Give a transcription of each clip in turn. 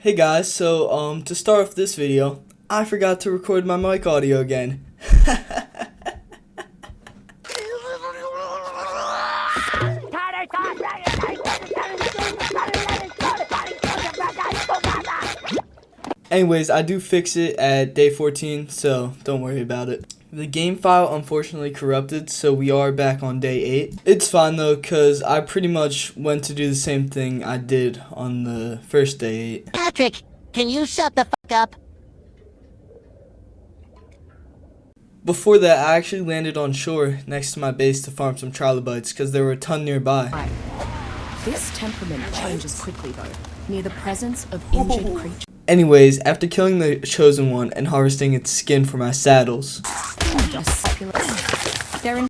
Hey guys, to start off this video, I forgot to record my mic audio again. Anyways, I do fix it at day 14, so don't worry about it. The game file unfortunately corrupted, so we are back on day 8. It's fine though, cause I pretty much went to do the same thing I did on the first day 8. Patrick, can you shut the fuck up? Before that, I actually landed on shore next to my base to farm some trilobites, cause there were a ton nearby. This temperament changes quickly though, near the presence of injured creatures. Anyways, after killing the chosen one and harvesting its skin for my saddles,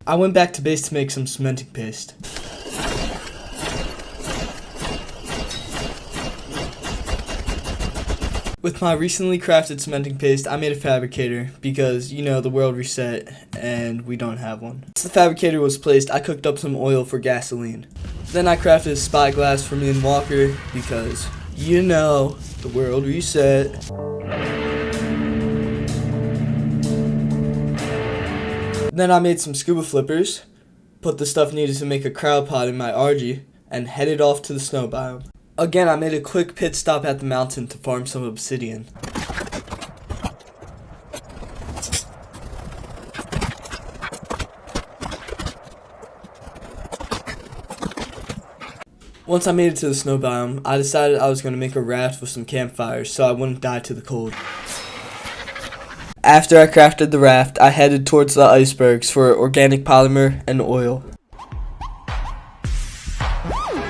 I went back to base to make some cementing paste. With my recently crafted cementing paste, I made a fabricator because, you know, the world reset and we don't have one. Once the fabricator was placed, I cooked up some oil for gasoline. Then I crafted a spyglass for me and Walker because, you know, the world reset. Then I made some scuba flippers, put the stuff needed to make a cryopod in my RG, and headed off to the snow biome. Again, I made a quick pit stop at the mountain to farm some obsidian. Once I made it to the snow biome, I decided I was going to make a raft with some campfires so I wouldn't die to the cold. After I crafted the raft, I headed towards the icebergs for organic polymer and oil.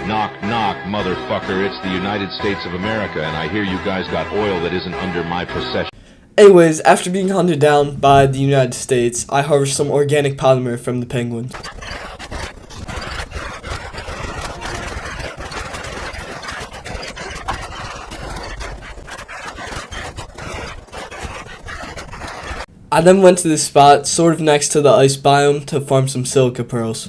Knock, knock, motherfucker, it's the United States of America, and I hear you guys got oil that isn't under my possession. Anyways, after being hunted down by the United States, I harvested some organic polymer from the penguins. I then went to this spot, sort of next to the ice biome, to farm some silica pearls.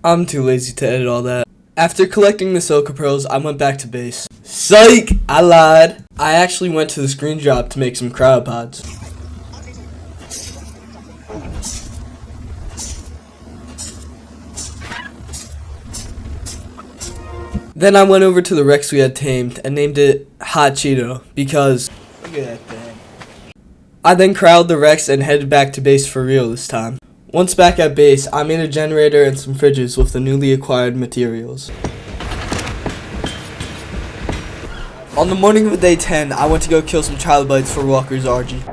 I'm too lazy to edit all that. After collecting the silica pearls, I went back to base. Psych! I lied! I actually went to the screen drop to make some cryopods. Then I went over to the Rex we had tamed and named it Hot Cheeto because look at that thing. I then crowded the Rex and headed back to base for real this time. Once back at base, I made a generator and some fridges with the newly acquired materials. On the morning of day 10, I went to go kill some trilobites for Walker's RG.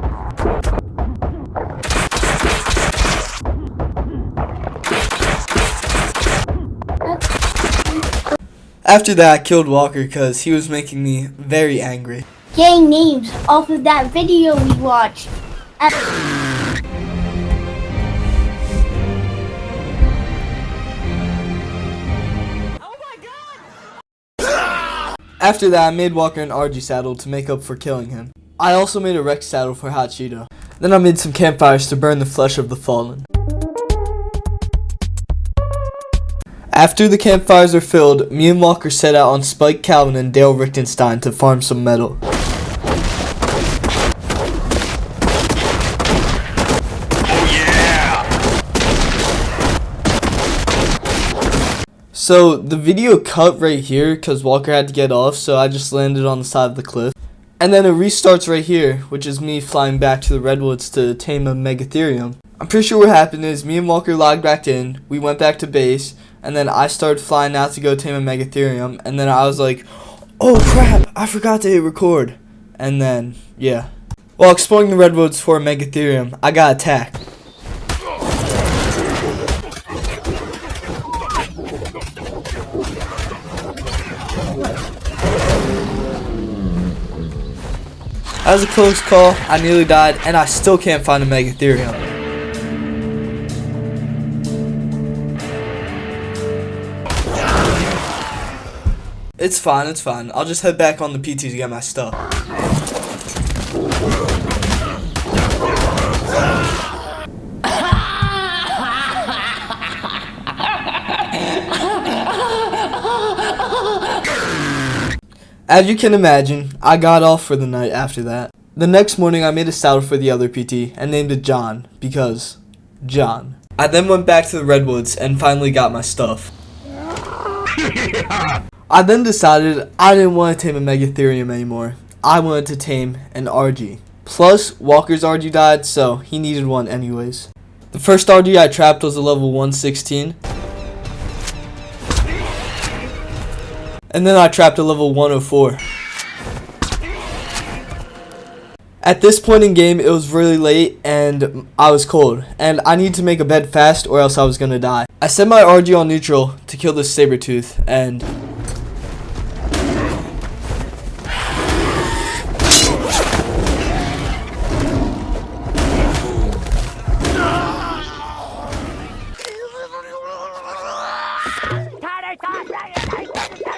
After that, I killed Walker because he was making me very angry. Getting names off of that video we watched. After that, I made Walker an RG saddle to make up for killing him. I also made a Rex saddle for Hot Cheeto. Then I made some campfires to burn the flesh of the fallen. After the campfires are filled, me and Walker set out on Spike Calvin and Dale Richtenstein to farm some metal. So the video cut right here because Walker had to get off, so I just landed on the side of the cliff. And then it restarts right here, which is me flying back to the redwoods to tame a Megatherium. I'm pretty sure what happened is me and Walker logged back in, we went back to base, and then I started flying out to go tame a Megatherium, and then I was like, oh crap, I forgot to hit record. And then, yeah. While exploring the redwoods for a Megatherium, I got attacked. That was a close call, I nearly died, and I still can't find a Megatherium. It's fine. I'll just head back on the PT to get my stuff. As you can imagine, I got off for the night after that. The next morning I made a saddle for the other PT and named it John, because John. I then went back to the Redwoods and finally got my stuff. I then decided I didn't want to tame a Megatherium anymore. I wanted to tame an RG. Plus, Walker's RG died, so he needed one anyways. The first RG I trapped was a level 116. And then I trapped a level 104. At this point in game, it was really late and I was cold. And I needed to make a bed fast or else I was gonna die. I set my RG on neutral to kill this Sabertooth and...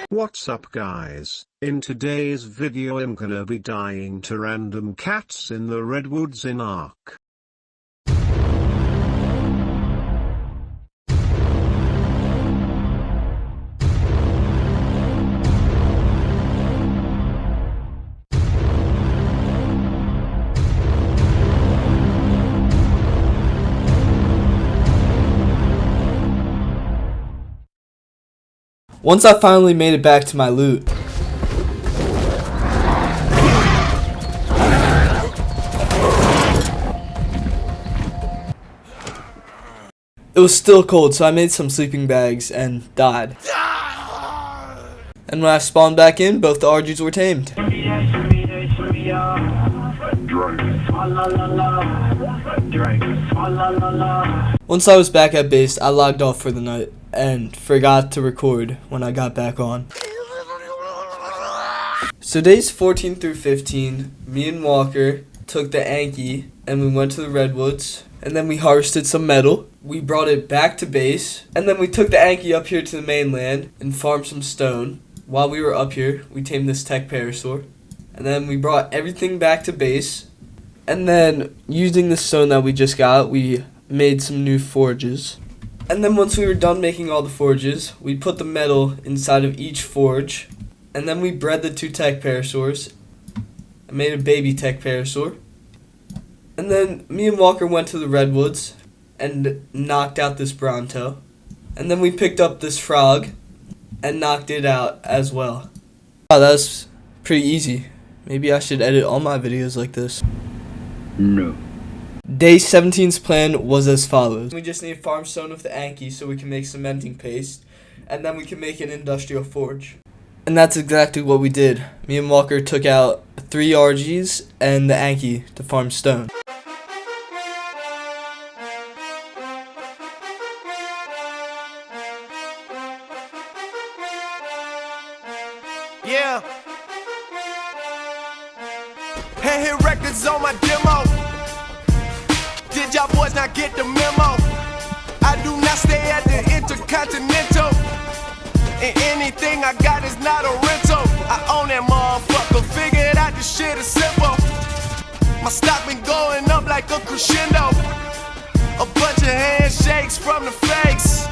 What's up guys, in today's video I'm gonna be dying to random cats in the Redwoods in Ark. Once I finally made it back to my loot, it was still cold, so I made some sleeping bags and died. And when I spawned back in, both the RGs were tamed. Once I was back at base, I logged off for the night and forgot to record when I got back on. So days 14 through 15, me and Walker took the Anki and we went to the Redwoods, and then we harvested some metal. We brought it back to base, and then we took the Anki up here to the mainland and farmed some stone. While we were up here, we tamed this tech parasaur, and then we brought everything back to base, and then using the stone that we just got, we made some new forges. And then once we were done making all the forges, we put the metal inside of each forge, and then we bred the two tech parasaurs and made a baby tech parasaur. And then me and Walker went to the Redwoods and knocked out this Bronto. And then we picked up this frog and knocked it out as well. Wow, that was pretty easy. Maybe I should edit all my videos like this. No. Day 17's plan was as follows. We just need farm stone with the Anki so we can make cementing paste, and then we can make an industrial forge. And that's exactly what we did. Me and Walker took out 3 RGs and the Anki to farm stone. Yeah. Hit records on my demo. Did y'all boys not get the memo? I do not stay at the Intercontinental, and anything I got is not a rental. I own that motherfucker, figured out this shit is simple. My stock been going up like a crescendo. A bunch of handshakes from the fakes,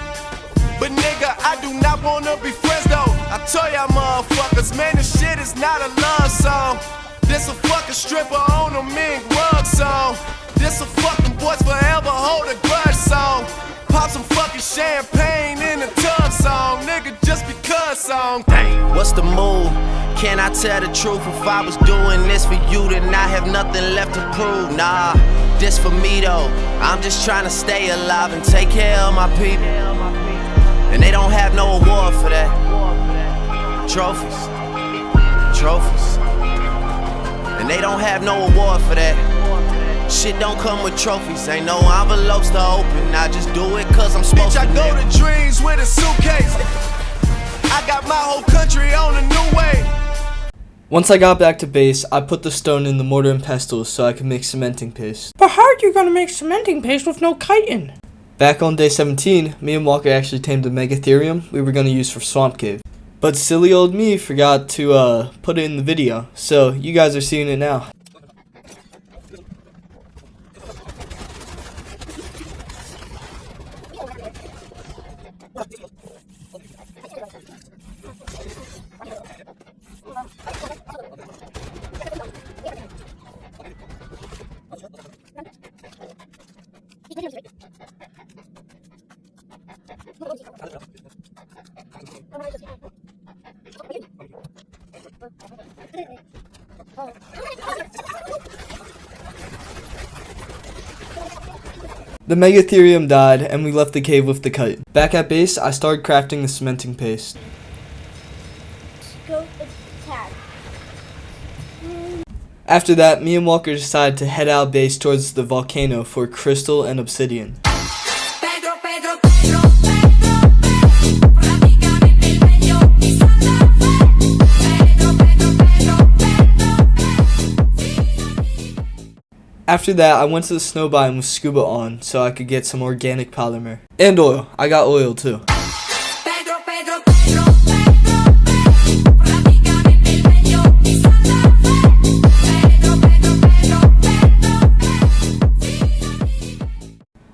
but nigga, I do not wanna be friends though. I told y'all motherfuckers, man, this shit is not a love song. This a fucking stripper on a mink rug song. This a fucking boys forever hold a grudge song. Pop some fucking champagne in the tub song. Nigga, just because song. Dang, what's the move? Can I tell the truth? If I was doing this for you, then I have nothing left to prove. Nah, this for me though. I'm just trying to stay alive and take care of my people. And they don't have no award for that. Trophies. And they don't have no award for that. Shit don't come with trophies, ain't no envelopes to open. I just do it cause I'm supposed Bitch, to. I go to dreams with a suitcase. I got my whole country on a new way. Once I got back to base, I put the stone in the mortar and pestle so I could make cementing paste. But how are you gonna make cementing paste with no chitin? Back on day 17, me and Walker actually tamed a Megatherium we were gonna use for Swamp Cave. But silly old me forgot to put it in the video, so you guys are seeing it now. The Megatherium died and we left the cave with the kite. Back at base, I started crafting the cementing paste. Go attack. After that, me and Walker decided to head out base towards the volcano for crystal and obsidian. After that, I went to the snow biome with scuba on so I could get some organic polymer. And oil. I got oil too.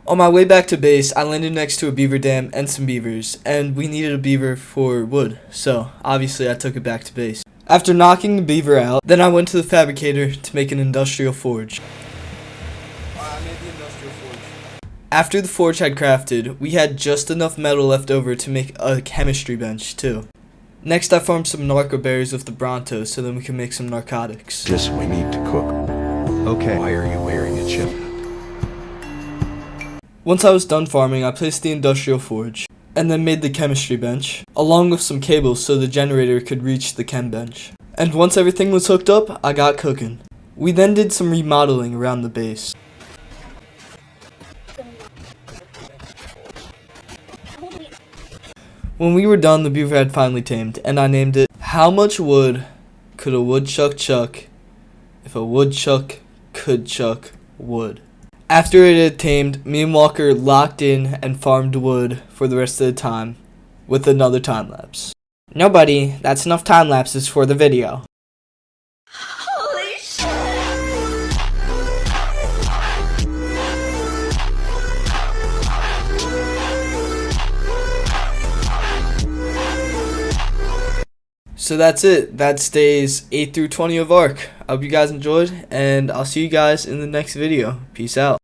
On my way back to base, I landed next to a beaver dam and some beavers, and we needed a beaver for wood, so obviously I took it back to base. After knocking the beaver out, then I went to the fabricator to make an industrial forge. After the forge had crafted, we had just enough metal left over to make a chemistry bench too. Next I farmed some narco berries with the Bronto so then we can make some narcotics. Just we need to cook. Okay. Why are you wearing a chip? Once I was done farming, I placed the industrial forge, and then made the chemistry bench, along with some cables so the generator could reach the chem bench. And once everything was hooked up, I got cooking. We then did some remodeling around the base. When we were done, the beaver had finally tamed, and I named it, How much wood could a woodchuck chuck if a woodchuck could chuck wood? After it had tamed, me and Walker locked in and farmed wood for the rest of the time with another time lapse. No buddy, that's enough time lapses for the video. Holy shit! So that's it. That's days 8 through 20 of ARK. I hope you guys enjoyed, and I'll see you guys in the next video. Peace out.